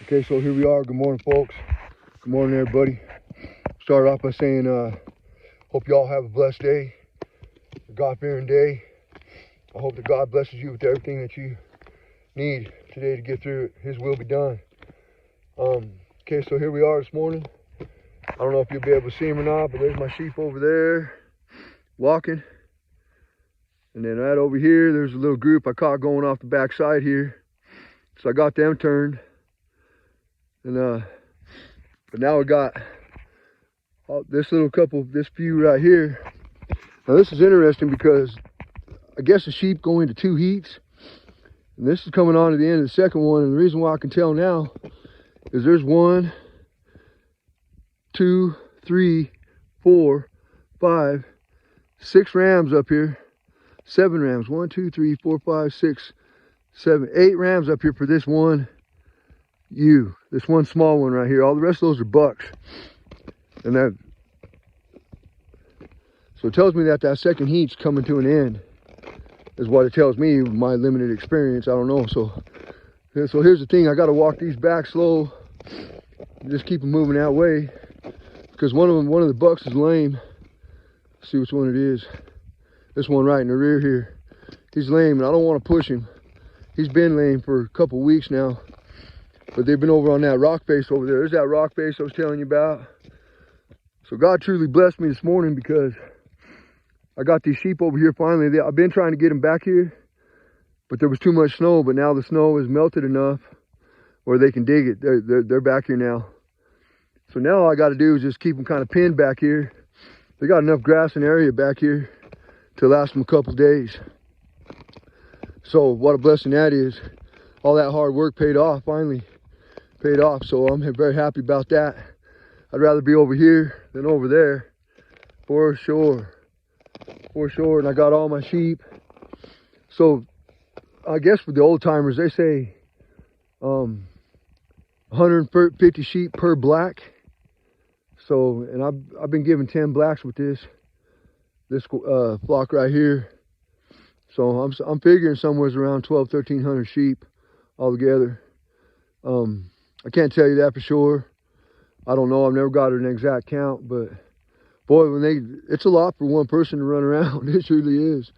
Okay, so here we are. Good morning, folks. Good morning, everybody. Start off by saying, hope y'all have a blessed day, a God-fearing day. I hope that God blesses you with everything that you need today to get through it. His will be done. Okay, so here we are this morning. I don't know if you'll be able to see him or not, but there's my sheep over there walking. And then right over here, there's a little group I caught going off the back side here. So I got them turned. And but now we got this little couple, this few right here. Now this is interesting because I guess the sheep go into two heats. And this is coming on to the end of the second one. And the reason why I can tell now is there's 1, 2, 3, 4, 5, 6 rams up here. 7 rams. 1, 2, 3, 4, 5, 6, 7, 8 rams up here for this one ewe. This one small one right here. All the rest of those are bucks. And that, so it tells me that that second heat's coming to an end, is what it tells me, my limited experience. I don't know. So here's the thing. I got to walk these back slow. Just keep them moving that way, because one of the bucks is lame. Let's see which one it is. This one right in the rear here. He's lame, and I don't want to push him. He's been lame for a couple weeks now. But they've been over on that rock face over there. There's that rock face I was telling you about. So God truly blessed me this morning because I got these sheep over here finally. I've been trying to get them back here, but there was too much snow. But now the snow is melted enough where they can dig it. They're back here now. So now all I got to do is just keep them kind of pinned back here. They got enough grass and area back here to last them a couple days. So what a blessing that is. All that hard work paid off, finally paid off. So I'm very happy about that. I'd rather be over here than over there, for sure. For sure. And I got all my sheep. So I guess for the old timers, they say 150 sheep per black. So, and I've been given 10 blacks with this flock right here. So I'm figuring somewhere around 1,200-1,300 sheep altogether. I can't tell you that for sure. I don't know. I've never got an exact count, but boy, it's a lot for one person to run around. It truly is.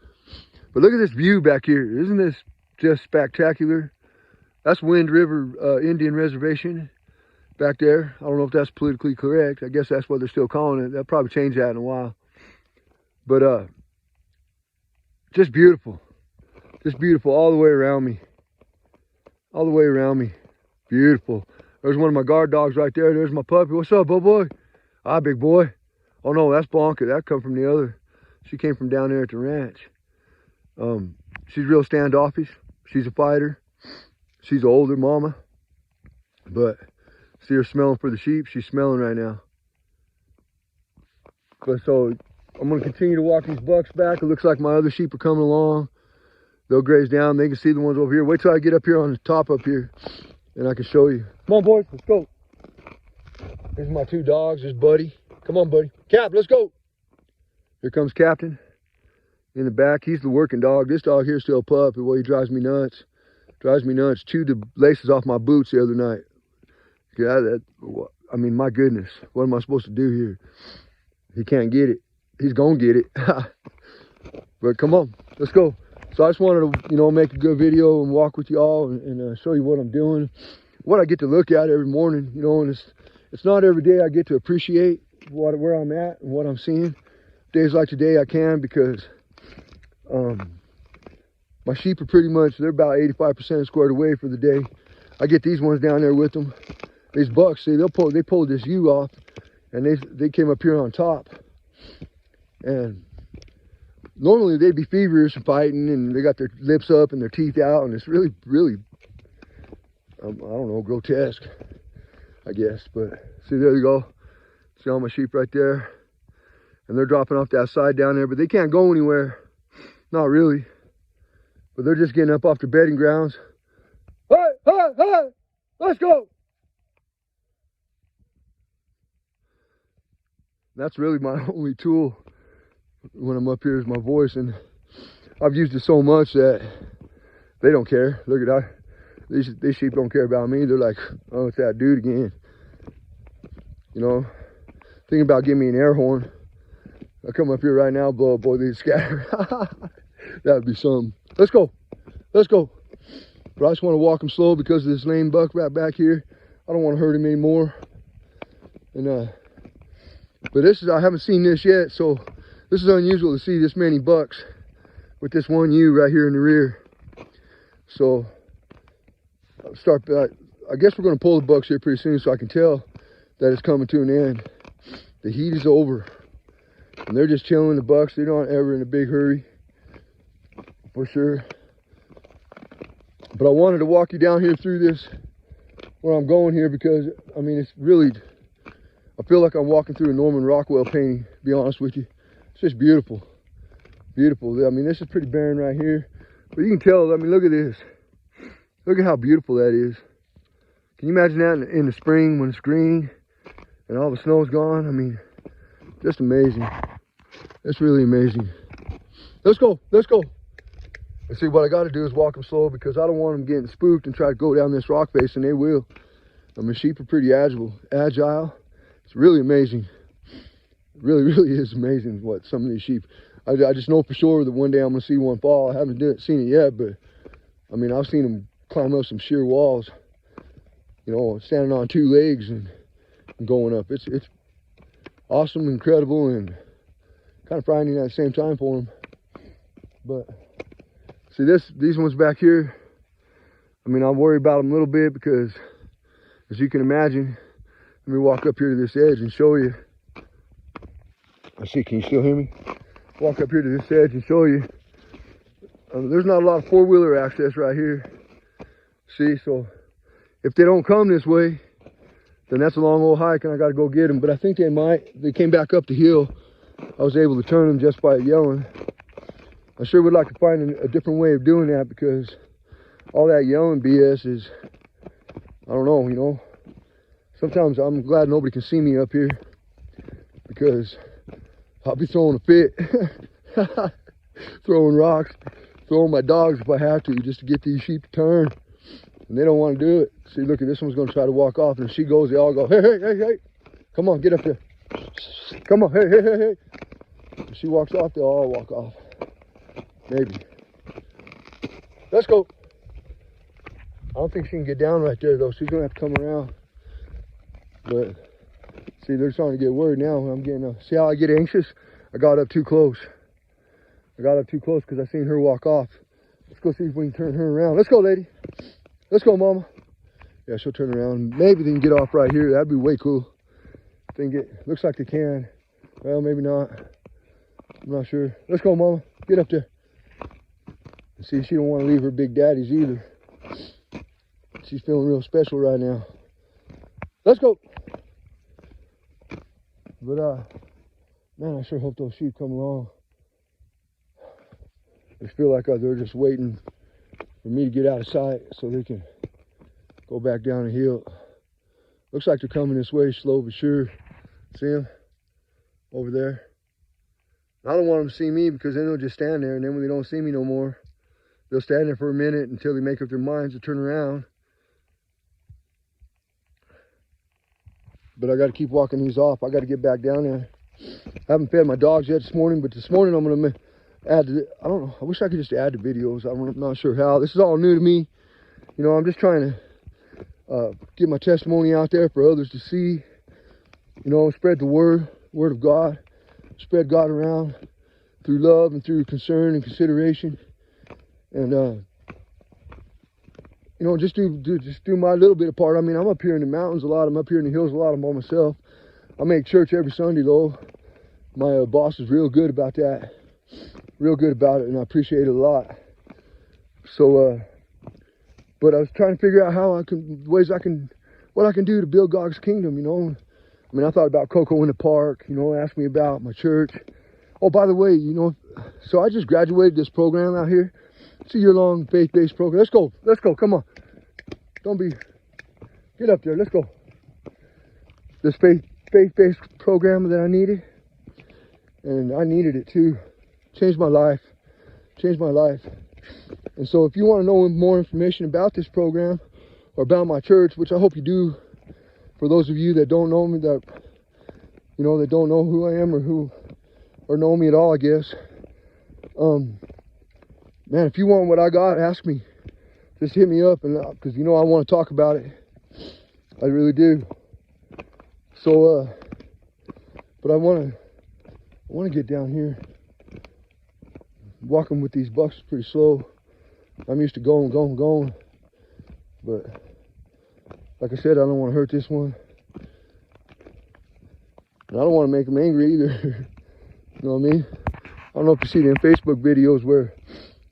But look at this view back here. Isn't this just spectacular? That's Wind River Indian Reservation back there. I don't know if that's politically correct. I guess that's what they're still calling it. They'll probably change that in a while. But just beautiful. Just beautiful all the way around me. All the way around me. Beautiful. There's one of my guard dogs right there. There's my puppy. What's up, boy? Hi, big boy. Oh no, that's Blanca. That come from the other. She came from down there at the ranch. She's real standoffish. She's a fighter. She's an older mama. But see her smelling for the sheep. She's smelling right now. But so I'm going to continue to walk these bucks back. It looks like my other sheep are coming along. They'll graze down. They can see the ones over here. Wait till I get up here on the top up here, and I can show you. Come on, boys. Let's go. Here's my 2 dogs. There's Buddy. Come on, Buddy. Cap, let's go. Here comes Captain in the back. He's the working dog. This dog here's still a pup. Well, he drives me nuts. Drives me nuts. Chewed the laces off my boots the other night. Yeah, I mean, my goodness. What am I supposed to do here? He can't get it. He's going to get it. But come on. Let's go. So I just wanted to, make a good video and walk with y'all and show you what I'm doing, what I get to look at every morning, and it's not every day I get to appreciate where I'm at and what I'm seeing. Days like today I can, because my sheep are they're about 85% squared away for the day. I get these ones down there with them. These bucks, see, they pulled this ewe off, and they came up here on top. And normally they'd be feverish and fighting, and they got their lips up and their teeth out, and it's really, really, I don't know, grotesque, I guess. But see, there you go. See all my sheep right there, and they're dropping off that side down there, but they can't go anywhere. Not really. But they're just getting up off their bedding grounds. Hey, let's go. That's really my only tool when I'm up here, is my voice, and I've used it so much that they don't care. Look at that. These sheep don't care about me. They're like, oh, it's that dude again. You know, thinking about giving me an air horn. I come up here right now, blow up, boy, these scatter. That'd be something. Let's go. Let's go. But I just want to walk him slow because of this lame buck right back here. I don't want to hurt him anymore. And but this is, I haven't seen this yet, so this is unusual to see this many bucks with this one ewe right here in the rear. So I'll start. I guess we're going to pull the bucks here pretty soon, so I can tell that it's coming to an end. The heat is over, and they're just chilling. The bucks, they're not ever in a big hurry, for sure. But I wanted to walk you down here through this, where I'm going here, because I mean, it's really, I feel like I'm walking through a Norman Rockwell painting, to be honest with you. It's just beautiful, beautiful. I mean, this is pretty barren right here, but you can tell, I mean, look at this. Look at how beautiful that is. Can you imagine that in the spring when it's green and all the snow's gone? I mean, just amazing. It's really amazing. Let's go, let's go. And see, what I got to do is walk them slow, because I don't want them getting spooked and try to go down this rock face, and they will. I mean, sheep are pretty agile. It's really amazing. It really, really is amazing what some of these sheep. I just know for sure that one day I'm going to see one fall. I haven't seen it yet, but I mean, I've seen them climb up some sheer walls, you know, standing on two legs and going up. It's awesome, incredible, and kind of frightening at the same time for them. But see, these ones back here, I mean, I worry about them a little bit because, as you can imagine, let me walk up here to this edge and show you. Let's see, can you still hear me? Walk up here to this edge and show you. There's not a lot of four-wheeler access right here. See, so if they don't come this way, then that's a long old hike and I got to go get them. But I think they might. They came back up the hill. I was able to turn them just by yelling. I sure would like to find a different way of doing that, because all that yelling BS is, I don't know, you know. Sometimes I'm glad nobody can see me up here, because I'll be throwing a fit. Throwing rocks, throwing my dogs if I have to, just to get these sheep to turn. And they don't want to do it. See, look, at this one's going to try to walk off, and if she goes, they all go, hey, hey, hey, hey. Come on, get up there. Come on, hey, hey, hey, hey. If she walks off, they'll all walk off. Maybe. Let's go. I don't think she can get down right there, though. She's going to have to come around. But, see, they're starting to get worried now. I'm getting, see how I get anxious? I got up too close. I got up too close because I seen her walk off. Let's go see if we can turn her around. Let's go, lady. Let's go, mama. Yeah, she'll turn around. Maybe they can get off right here. That'd be way cool. They can get, looks like they can. Well, maybe not. I'm not sure. Let's go, mama. Get up there. See, she don't want to leave her big daddies either. She's feeling real special right now. Let's go. But, man, I sure hope those sheep come along. I just feel like they're just waiting for me to get out of sight so they can go back down the hill. Looks like they're coming this way, slow but sure. See them over there? I don't want them to see me, because then they'll just stand there, and then when they don't see me no more, they'll stand there for a minute until they make up their minds to turn around. But I got to keep walking these off. I got to get back down there. I haven't fed my dogs yet this morning, but this morning I'm going to add to it. I don't know. I wish I could just add the videos. I'm not sure how. This is all new to me. You know, I'm just trying to get my testimony out there for others to see. You know, spread the word of God. Spread God around through love and through concern and consideration. And, you know, just do my little bit of part. I mean, I'm up here in the mountains a lot. I'm up here in the hills a lot. I'm by myself. I make church every Sunday, though. My boss is real good about that. Real good about it, and I appreciate it a lot. So, but I was trying to figure out what I can do to build God's kingdom, you know. I mean, I thought about Coco in the Park, you know, asked me about my church. Oh, by the way, you know, so I just graduated this program out here. It's a year-long faith-based program. Let's go, come on. Get up there, let's go. This faith-based program that I needed, and I needed it too. Changed my life. And so if you want to know more information about this program or about my church, which I hope you do, for those of you that don't know me, that that don't know who I am or know me at all, I guess. Man, if you want what I got, ask me. Just hit me up, and because I want to talk about it. I really do. So, but I want to get down here. Walking with these bucks is pretty slow. I'm used to going. But like I said, I don't want to hurt this one. And I don't want to make him angry either. You know what I mean? I don't know if you see them Facebook videos where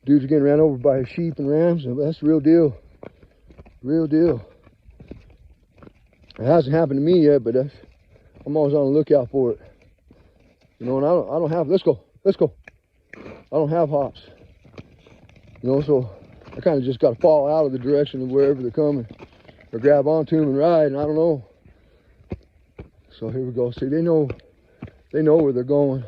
dudes are getting ran over by sheep and rams. That's the real deal. Real deal. It hasn't happened to me yet, but I'm always on the lookout for it. And I don't have, let's go. I don't have hops. So I kind of just got to fall out of the direction of wherever they're coming, or grab onto them and ride, and I don't know. So here we go. See, they know where they're going.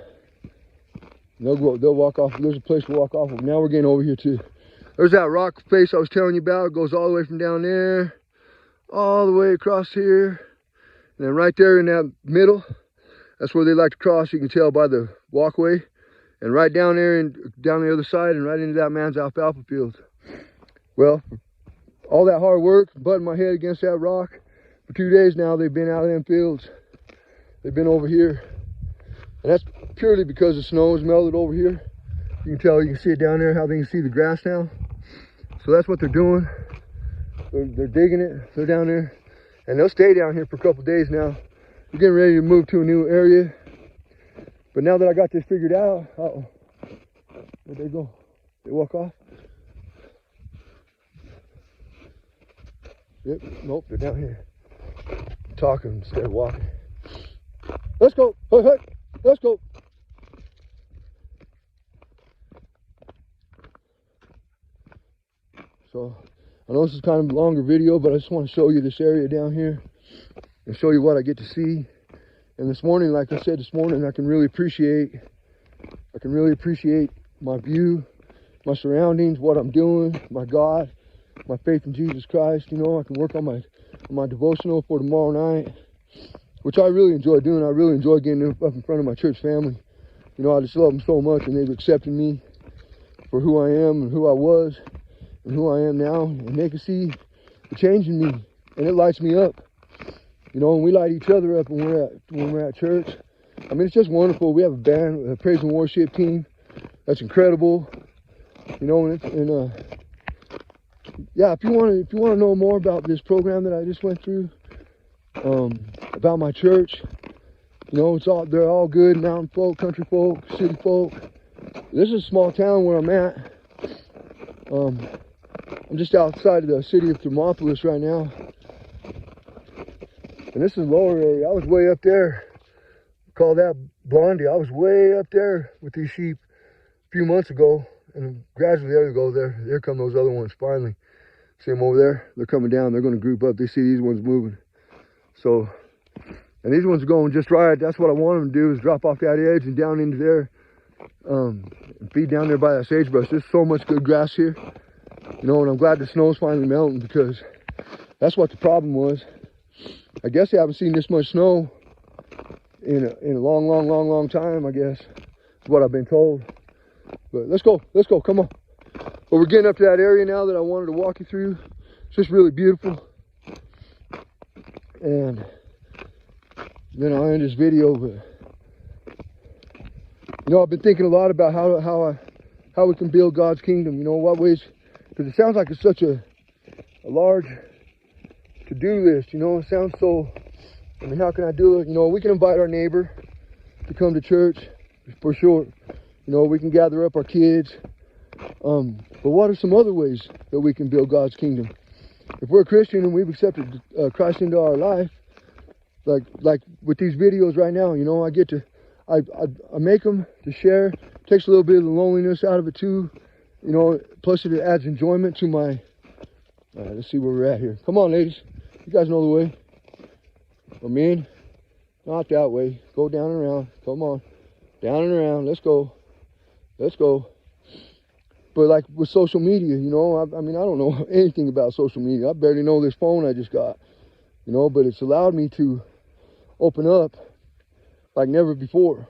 They'll walk off. There's a place to walk off of. Now we're getting over here too. There's that rock face I was telling you about. It goes all the way from down there, all the way across here. And then right there in that middle, that's where they like to cross. You can tell by the walkway. And right down there and down the other side and right into that man's alfalfa field. Well, all that hard work, butting my head against that rock. For 2 days now, they've been out of them fields. They've been over here. And that's purely because the snow has melted over here. You can see it down there, how they can see the grass now. So that's what they're doing. They're digging it. They're down there. And they'll stay down here for a couple days now. We're getting ready to move to a new area. But now that I got this figured out, where'd they go? They walk off? Yep, nope, they're down here. Talking instead of walking. Let's go. Hey, let's go. So I know this is kind of a longer video, but I just want to show you this area down here and show you what I get to see. And this morning, like I said this morning, I can really appreciate my view, my surroundings, what I'm doing, my God, my faith in Jesus Christ. I can work on my devotional for tomorrow night, which I really enjoy doing. I really enjoy getting up in front of my church family. I just love them so much, and they've accepted me for who I am and who I was and who I am now, and they can see the change in me, and it lights me up. And we light each other up when we're at church. I mean, it's just wonderful. We have a band, a praise and worship team. That's incredible. Yeah. If you want to know more about this program that I just went through, about my church, they're all good. Mountain folk, country folk, city folk. This is a small town where I'm at. I'm just outside of the city of Thermopolis right now. And this is the lower area. I was way up there. Call that Blondie. I was way up there with these sheep a few months ago. And gradually, there they go. There come those other ones finally. See them over there? They're coming down. They're going to group up. They see these ones moving. So, and these ones are going just right. That's what I want them to do, is drop off that edge and down into there. And feed down there by that sagebrush. There's so much good grass here. And I'm glad the snow's finally melting, because that's what the problem was. I guess they haven't seen this much snow in a long time, I guess. Is what I've been told. But let's go, come on. But we're getting up to that area now that I wanted to walk you through. It's just really beautiful. And then I'll end this video, but I've been thinking a lot about how we can build God's kingdom. What ways, because it sounds like it's such a large to-do list. It sounds so, how can I do it? We can invite our neighbor to come to church, for sure. We can gather up our kids. But what are some other ways that we can build God's kingdom? If we're a Christian and we've accepted Christ into our life, like with these videos right now, I make them to share. It takes a little bit of the loneliness out of it too. Plus it adds enjoyment to my, let's see where we're at here. Come on, ladies. You guys know the way. Not that way. Go down and around. Come on. Down and around. Let's go. But like with social media, you know, I mean, I don't know anything about social media. I barely know this phone I just got, you know, but it's allowed me to open up like never before,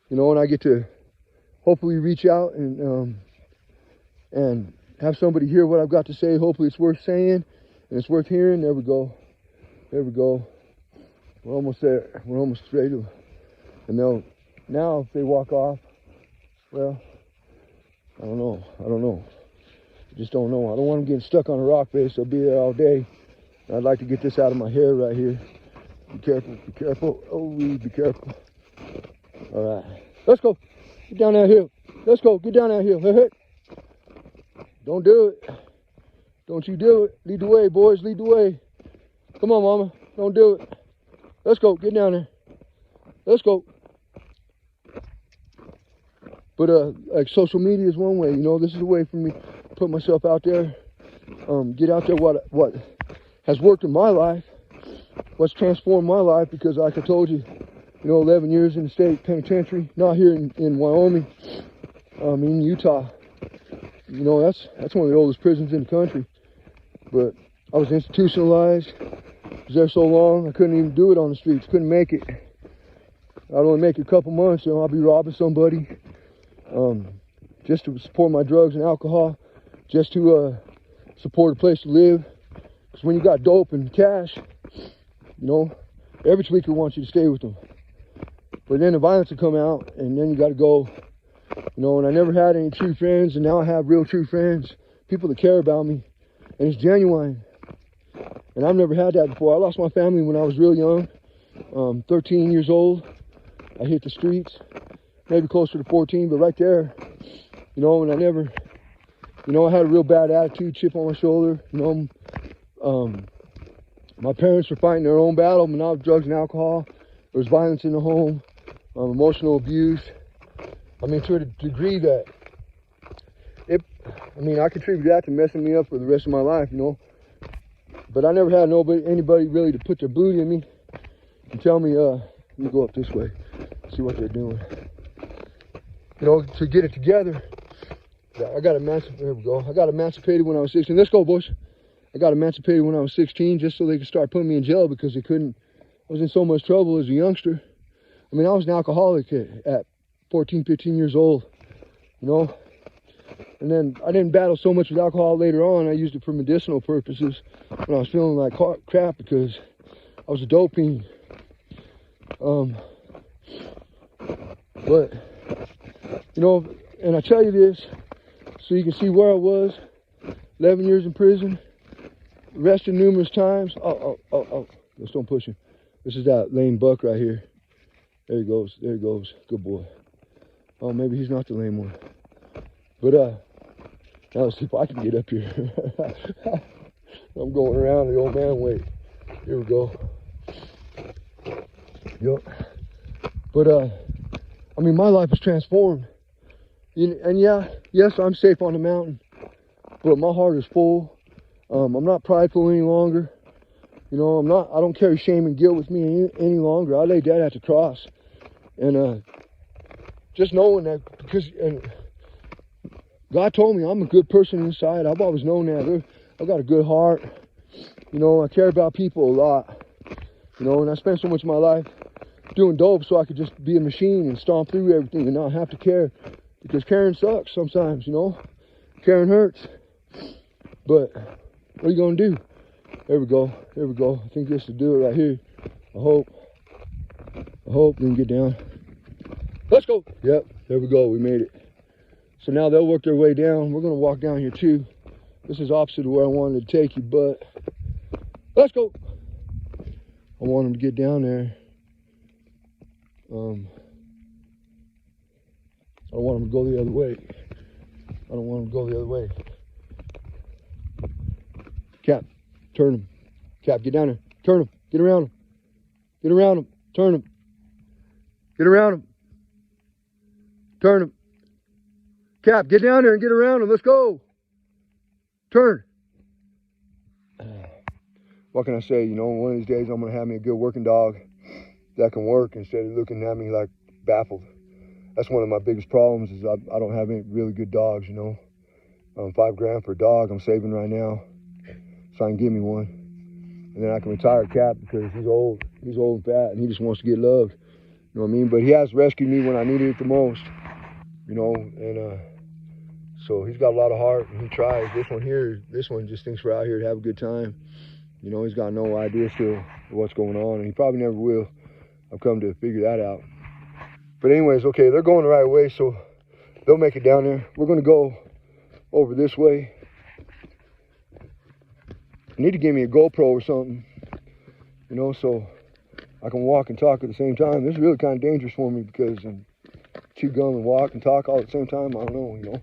you know, and I get to hopefully reach out and have somebody hear what I've got to say. Hopefully it's worth saying and it's worth hearing. There we go. There we go. We're almost there. We're almost straight to, and they'll, now if they walk off, well, I don't know. I don't know. I just don't know. I don't want them getting stuck on a rock face. They'll be there all day. I'd like to get this out of my hair right here. Be careful. Be careful. Oh, be careful. All right. Let's go. Get down that hill. Let's go. Get down that hill. Hey, hey. Don't do it. Don't you do it. Lead the way, boys. Lead the way. Come on, mama. Don't do it. Let's go. Get down there. Let's go. But like social media is one way, you know. This is a way for me to put myself out there, get out there what has worked in my life, what's transformed my life. Because like I told you, you know, 11 years in the state penitentiary, not here in Wyoming, in Utah. You know, that's one of the oldest prisons in the country. But I was institutionalized. I was there so long, I couldn't even do it on the streets. Couldn't make it. I'd only make it a couple months, you know. I'll be robbing somebody. Just to support my drugs and alcohol, just to support a place to live. Because when you got dope and cash, you know, every tweaker wants you to stay with them. But then the violence will come out, and then you got to go. You know, and I never had any true friends, and now I have real true friends, people that care about me, and it's genuine. And I've never had that before. I lost my family when I was real young, 13 years old. I hit the streets. Maybe closer to 14, but right there, you know, and I never, you know, I had a real bad attitude, chip on my shoulder, you know. My parents were fighting their own battle, but now drugs and alcohol. There was violence in the home, emotional abuse. I mean, to a degree that I contribute that to messing me up for the rest of my life, you know. But I never had anybody really to put their booty in me and tell me, let me go up this way, see what they're doing. You know, to get it together. I got emancipated. There we go. I got emancipated when I was 16. Let's go, boys. I got emancipated when I was 16 just so they could start putting me in jail because they couldn't. I was in so much trouble as a youngster. I mean, I was an alcoholic at 14, 15 years old, you know. And then I didn't battle so much with alcohol later on. I used it for medicinal purposes when I was feeling like crap because I was a dope fiend. But, you know, and I tell you this so you can see where I was. 11 years in prison, arrested numerous times. Oh, just don't push him. This is that lame buck right here. There he goes, there he goes. Good boy. Oh, maybe he's not the lame one. But, now let's see if I can get up here. I'm going around the old man way. Here we go. Yep. But, I mean, my life is transformed. And yeah, yes, I'm safe on the mountain, but my heart is full. I'm not prideful any longer. You know, I don't carry shame and guilt with me any longer. I laid that at the cross. And, just knowing that, because God told me I'm a good person inside. I've always known that. I've got a good heart. You know, I care about people a lot. You know, and I spent so much of my life doing dope so I could just be a machine and stomp through everything and not have to care. Because caring sucks sometimes, you know. Caring hurts. But what are you going to do? There we go. There we go. I think this will do it right here. I hope we can get down. Let's go. Yep, there we go. We made it. So now they'll work their way down. We're going to walk down here too. This is opposite of where I wanted to take you, but let's go. I want them to get down there. I don't want them to go the other way. I don't want them to go the other way. Cap, turn them. Cap, get down there. Turn them. Get around them. Get around them. Turn them. Get around them. Turn them. Cap, get down there and get around them. Let's go. Turn. What can I say? You know, one of these days I'm going to have me a good working dog that can work instead of looking at me like baffled. That's one of my biggest problems is I don't have any really good dogs, you know. $5 grand for a dog I'm saving right now, so I can give me one. And then I can retire Cap because he's old and fat, and he just wants to get loved. You know what I mean? But he has rescued me when I needed it the most, you know, and so he's got a lot of heart, and he tries. This one just thinks we're out here to have a good time. You know, he's got no idea still what's going on, and he probably never will. I've come to figure that out. But anyways, okay, they're going the right way, so they'll make it down there. We're gonna go over this way. I need to give me a GoPro or something, you know, so I can walk and talk at the same time. This is really kind of dangerous for me because chew gum and walk and talk all at the same time. I don't know, you know.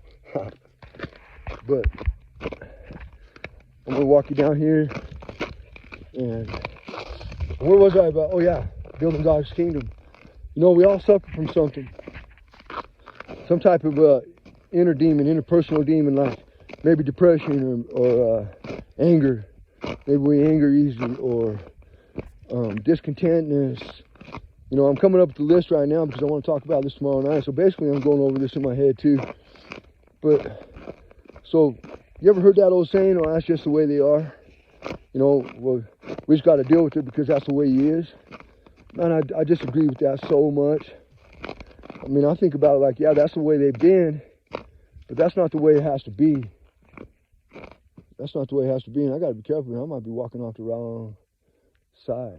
But I'm gonna walk you down here. And where was I about? Oh yeah, building God's kingdom. You know, we all suffer from something. Some type of inner demon, interpersonal demon, like maybe depression or anger. Maybe we anger easy, or discontentness. You know, I'm coming up with the list right now because I want to talk about this tomorrow night. So basically, I'm going over this in my head too. But, so, you ever heard that old saying, oh, that's just the way they are? You know, well, we just got to deal with it because that's the way he is. Man, I disagree with that so much. I mean, I think about it like, yeah, that's the way they've been, but that's not the way it has to be. That's not the way it has to be, and I got to be careful. I might be walking off the wrong side.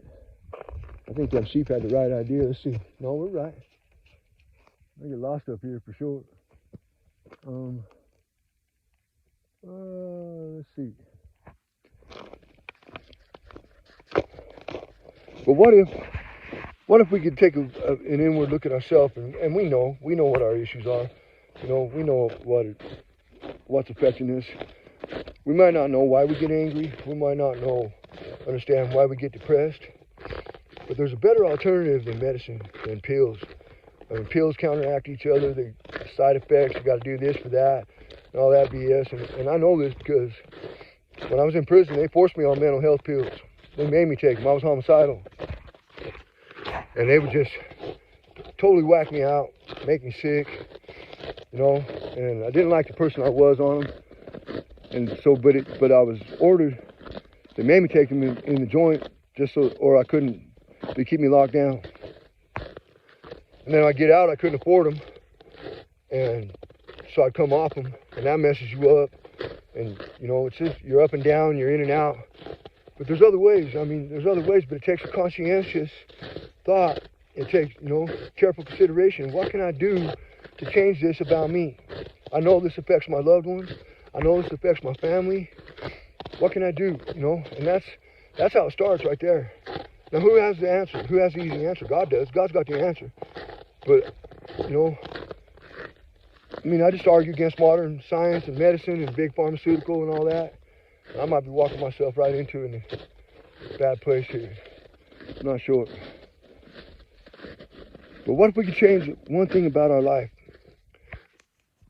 I think them sheep had the right idea. Let's see. No, we're right. I get lost up here for sure. Let's see. But what if we could take an inward look at ourselves, and we know what our issues are. You know, we know what's affecting us. We might not know why we get angry. We might not understand why we get depressed. But there's a better alternative than medicine, than pills. I mean, pills counteract each other. The side effects, you got to do this for that, and all that BS. And I know this because when I was in prison, they forced me on mental health pills. They made me take them. I was homicidal. And they would just totally whack me out, make me sick, you know. And I didn't like the person I was on them. And so, but I was ordered. They made me take them in the joint just so, or I couldn't. They keep me locked down. And then I get out, I couldn't afford them, and so I'd come off them, and that messes you up. And you know, it's just you're up and down, you're in and out. But there's other ways. I mean, there's other ways, but it takes a conscientious thought. It takes, you know, careful consideration. What can I do to change this about me? I know this affects my loved ones. I know this affects my family. What can I do? You know, and that's how it starts right there. Now, who has the answer? Who has the easy answer? God does. God's got the answer. But, you know, I mean, I just argue against modern science and medicine and big pharmaceutical and all that. And I might be walking myself right into it in a bad place here. I'm not sure. But what if we could change one thing about our life?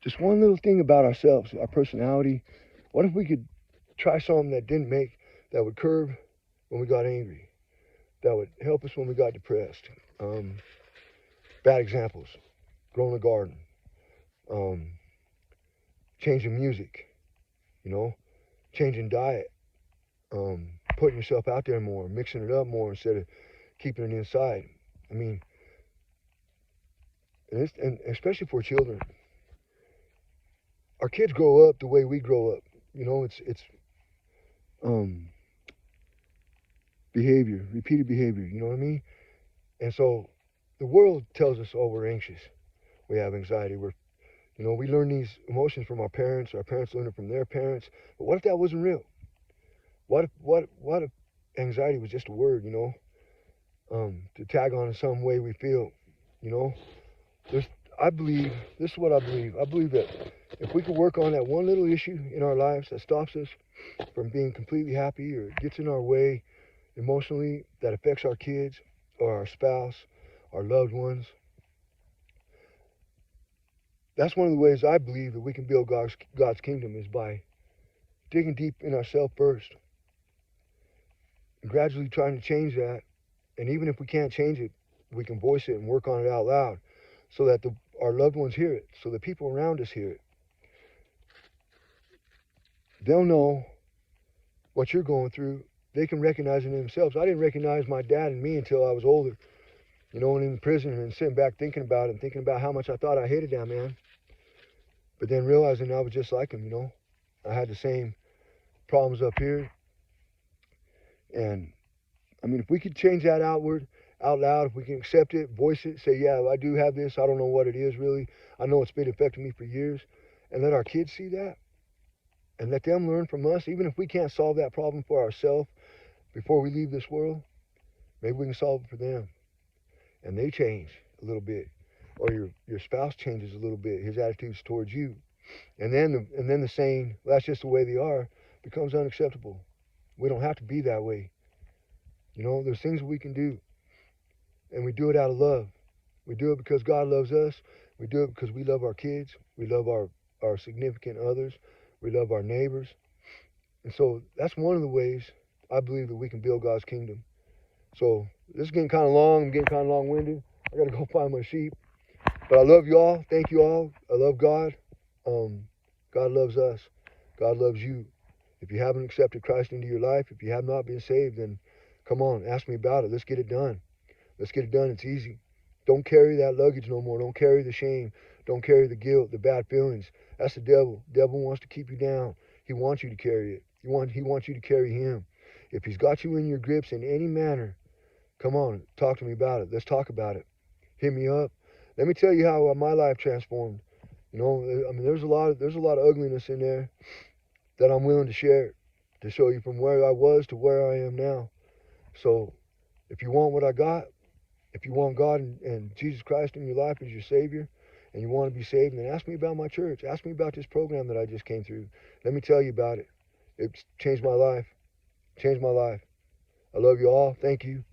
Just one little thing about ourselves, our personality. What if we could try something that would curb when we got angry? That would help us when we got depressed. Bad examples. Growing a garden. Changing music. You know. Changing diet. Putting yourself out there more. Mixing it up more instead of keeping it inside. I mean, and especially for children. Our kids grow up the way we grow up. You know, it's behavior, repeated behavior, you know what I mean? And so the world tells us, oh, we're anxious. We have anxiety. We learn these emotions from our parents learn it from their parents. But what if that wasn't real? What if anxiety was just a word, you know? To tag on in some way we feel, you know? This is what I believe. I believe that if we could work on that one little issue in our lives that stops us from being completely happy or gets in our way emotionally, that affects our kids or our spouse, our loved ones, that's one of the ways I believe that we can build God's kingdom is by digging deep in ourselves first and gradually trying to change that. And even if we can't change it, we can voice it and work on it out loud so that our loved ones hear it, so the people around us hear it. They'll know what you're going through. They can recognize it in themselves. I didn't recognize my dad and me until I was older, you know, and in prison and sitting back thinking about it and thinking about how much I thought I hated that man. But then realizing I was just like him, you know. I had the same problems up here. And I mean, if we could change that out loud, if we can accept it, voice it, say, yeah, I do have this. I don't know what it is really. I know it's been affecting me for years. And let our kids see that. And let them learn from us. Even if we can't solve that problem for ourselves before we leave this world, maybe we can solve it for them. And they change a little bit. Or your spouse changes a little bit, his attitudes towards you. And then the saying, well, that's just the way they are, becomes unacceptable. We don't have to be that way. You know, there's things we can do. And we do it out of love. We do it because God loves us. We do it because we love our kids. We love our significant others. We love our neighbors. And so that's one of the ways I believe that we can build God's kingdom. So this is getting kind of long. I'm getting kind of long-winded. I got to go find my sheep. But I love you all. Thank you all. I love God. God loves us. God loves you. If you haven't accepted Christ into your life, if you have not been saved, then come on, ask me about it. Let's get it done. Let's get it done. It's easy. Don't carry that luggage no more. Don't carry the shame. Don't carry the guilt, the bad feelings. That's the devil. The devil wants to keep you down. He wants you to carry it. He wants you to carry him. If he's got you in your grips in any manner, come on, talk to me about it. Let's talk about it. Hit me up. Let me tell you how my life transformed. You know, I mean, there's a lot of ugliness in there that I'm willing to share, to show you from where I was to where I am now. So if you want what I got, if you want God and Jesus Christ in your life as your Savior, and you want to be saved, then ask me about my church. Ask me about this program that I just came through. Let me tell you about it. It's changed my life. Changed my life. I love you all. Thank you.